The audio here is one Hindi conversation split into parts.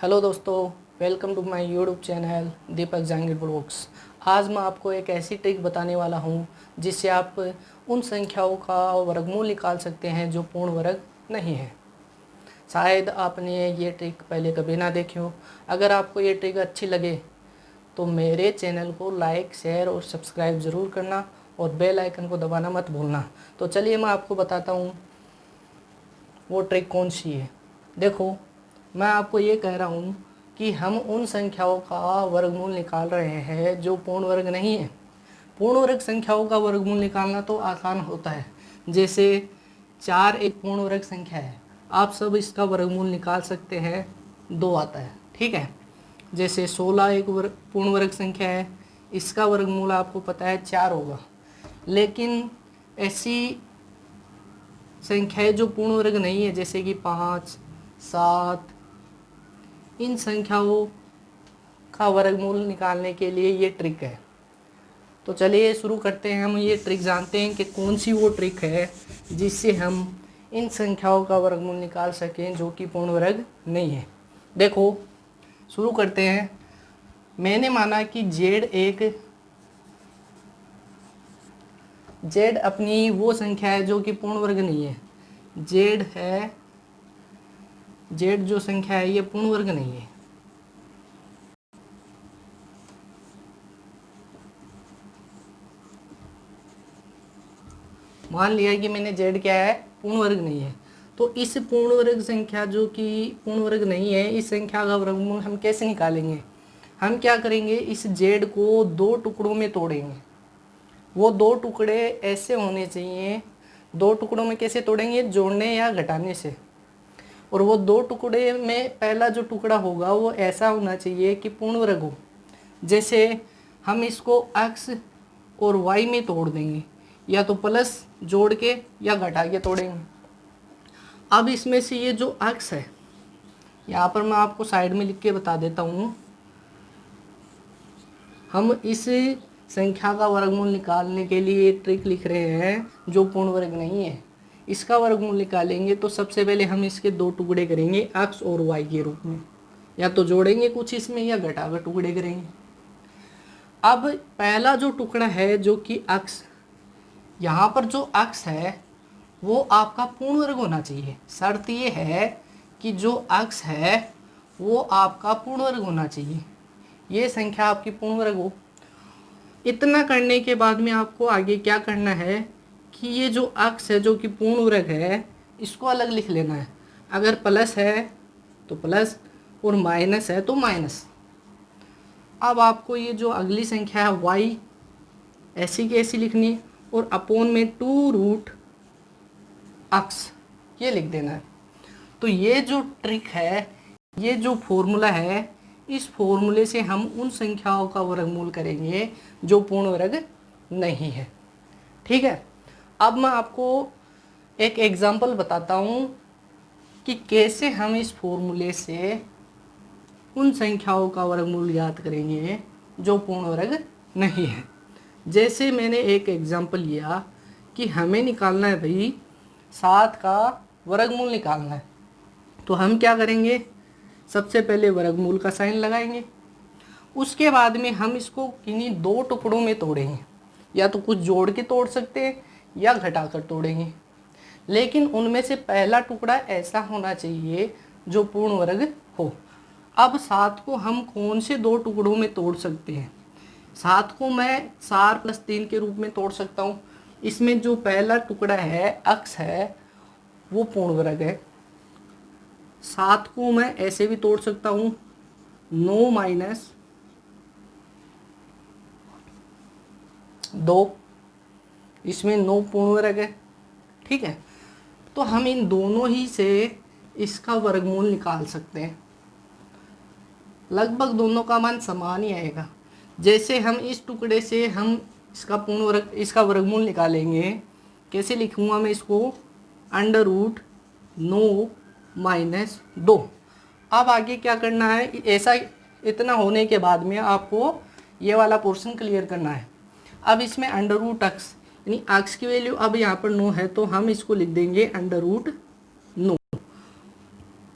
हेलो दोस्तों, welcome to my YouTube channel Deepak Jahangir blogs. आज मैं आपको एक ऐसी ट्रिक बताने वाला हूं जिससे आप उन संख्याओं का वर्गमूल निकाल सकते हैं जो पूर्ण वर्ग नहीं है। शायद आपने ये ट्रिक पहले कभी ना देखी हो। अगर आपको ये ट्रिक अच्छी लगे तो मेरे चैनल को लाइक, शेयर और सब्सक्राइब ज़रूर करना और बेल आइकन को दबाना मत भूलना। तो चलिए मैं आपको बताता हूँ वो ट्रिक कौन सी है। देखो, मैं आपको ये कह रहा हूँ कि हम उन संख्याओं का वर्गमूल निकाल रहे हैं जो पूर्ण वर्ग नहीं है। पूर्ण वर्ग संख्याओं का वर्गमूल निकालना तो आसान होता है। जैसे 4 एक पूर्ण वर्ग संख्या है, आप सब इसका वर्गमूल निकाल सकते हैं, 2 आता है। ठीक है। जैसे 16 एक पूर्ण वर्ग संख्या है, इसका वर्गमूल आपको पता है 4 होगा। लेकिन ऐसी संख्याएं जो पूर्ण वर्ग नहीं है जैसे कि 5, 7, इन संख्याओं का वर्गमूल निकालने के लिए ये ट्रिक है। तो चलिए शुरू करते हैं। हम ये ट्रिक जानते हैं कि कौन सी वो ट्रिक है जिससे हम इन संख्याओं का वर्गमूल निकाल सकें जो कि पूर्ण वर्ग नहीं है। देखो, शुरू करते हैं। मैंने माना कि जेड अपनी वो संख्या है जो कि पूर्ण वर्ग नहीं है। जेड जो संख्या है ये पूर्ण वर्ग नहीं है। मान लिया कि मैंने जेड क्या है, पूर्ण वर्ग नहीं है। तो इस पूर्ण वर्ग संख्या जो कि पूर्ण वर्ग नहीं है, इस संख्या का वर्गमूल हम कैसे निकालेंगे? हम क्या करेंगे, इस जेड को 2 टुकड़ों में तोड़ेंगे। वो 2 टुकड़े ऐसे होने चाहिए। 2 टुकड़ों में कैसे तोड़ेंगे? जोड़ने या घटाने से। और वो 2 टुकड़े में पहला जो टुकड़ा होगा वो ऐसा होना चाहिए कि पूर्ण वर्ग हो। जैसे हम इसको एक्स और वाई में तोड़ देंगे, या तो प्लस जोड़ के या घटा के तोड़ेंगे। अब इसमें से ये जो एक्स है, यहाँ पर मैं आपको साइड में लिख के बता देता हूँ। हम इस संख्या का वर्गमूल निकालने के लिए ट्रिक लिख रहे हैं जो पूर्ण वर्ग नहीं है। इसका वर्गमूल निकालेंगे तो सबसे पहले हम इसके 2 टुकड़े करेंगे एक्स और वाई के रूप में, या तो जोड़ेंगे कुछ इसमें या घटाकर टुकड़े करेंगे। अब पहला जो टुकड़ा है जो कि एक्स, यहाँ पर जो एक्स है वो आपका पूर्ण वर्ग होना चाहिए। शर्त ये है कि जो एक्स है वो आपका पूर्ण वर्ग होना चाहिए, ये संख्या आपकी पूर्ण वर्ग हो। इतना करने के बाद में आपको आगे क्या करना है कि ये जो एक्स है जो कि पूर्ण वर्ग है, इसको अलग लिख लेना है। अगर प्लस है तो प्लस और माइनस है तो माइनस। अब आपको ये जो अगली संख्या है वाई, ऐसी की ऐसी लिखनी है और अपोन में 2 रूट एक्स ये लिख देना है। तो ये जो ट्रिक है, ये जो फॉर्मूला है, इस फॉर्मूले से हम उन संख्याओं का वर्गमूल करेंगे जो पूर्ण वर्ग नहीं है। ठीक है। अब मैं आपको एक एग्जांपल बताता हूँ कि कैसे हम इस फॉर्मूले से उन संख्याओं का वर्गमूल ज्ञात करेंगे जो पूर्ण वर्ग नहीं है। जैसे मैंने एक एग्जांपल लिया कि हमें निकालना है भाई 7 का वर्गमूल निकालना है। तो हम क्या करेंगे, सबसे पहले वर्गमूल का साइन लगाएंगे। उसके बाद में हम इसको किन्हीं 2 टुकड़ों में तोड़ेंगे, या तो कुछ जोड़ के तोड़ सकते हैं या घटाकर तोड़ेंगे। लेकिन उनमें से पहला टुकड़ा ऐसा होना चाहिए जो पूर्ण वर्ग हो। अब 7 को हम कौन से 2 टुकड़ों में तोड़ सकते हैं? 7 को मैं 4 + 3 के रूप में तोड़ सकता हूँ। इसमें जो पहला टुकड़ा है एक्स है वो पूर्ण वर्ग है। 7 को मैं ऐसे भी तोड़ सकता हूँ, 9 - 2, इसमें 9 पूर्ण वर्ग है। ठीक है। तो हम इन दोनों ही से इसका वर्गमूल निकाल सकते हैं। लगभग दोनों का मान समान ही आएगा। जैसे हम इस टुकड़े से हम इसका वर्गमूल निकालेंगे। कैसे लिखूंगा मैं इसको? √9 - 2। अब आगे क्या करना है, ऐसा इतना होने के बाद में आपको ये वाला पोर्शन क्लियर करना है। अब इसमें √x यानी x की वैल्यू अब यहाँ पर 9 है तो हम इसको लिख देंगे √9।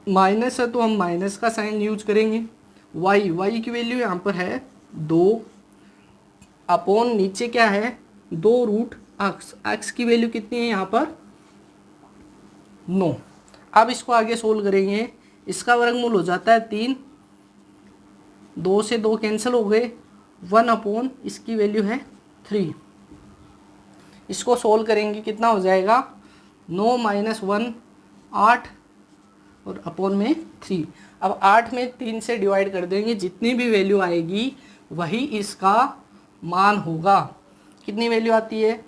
माइनस है तो हम माइनस का साइन यूज करेंगे। y की वैल्यू यहाँ पर है 2 अपॉन नीचे क्या है 2 रूट x की वैल्यू कितनी है यहाँ पर 9। अब इसको आगे सोल्व करेंगे, इसका वर्गमूल हो जाता है 3, 2 से 2 कैंसिल हो गए, 1 अपॉन इसकी वैल्यू है 3। इसको सोल्व करेंगे कितना हो जाएगा 9 माइनस 1 8 और अपॉन में 3। अब 8 में 3 से डिवाइड कर देंगे, जितनी भी वैल्यू आएगी वही इसका मान होगा। कितनी वैल्यू आती है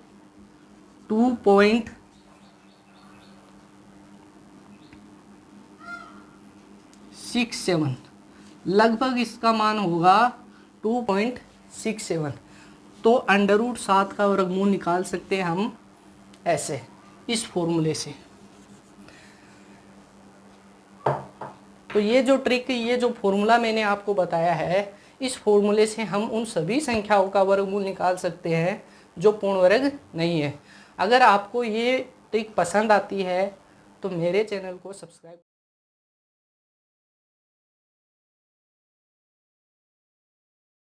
2.67, लगभग इसका मान होगा 2.67। तो √7 का वर्गमूल निकाल सकते हैं हम ऐसे, इस फॉर्मूले से। तो ये जो ट्रिक, ये जो फॉर्मूला मैंने आपको बताया है, इस फॉर्मूले से हम उन सभी संख्याओं का वर्गमूल निकाल सकते हैं जो पूर्ण वर्ग नहीं है। अगर आपको ये ट्रिक पसंद आती है तो मेरे चैनल को सब्सक्राइब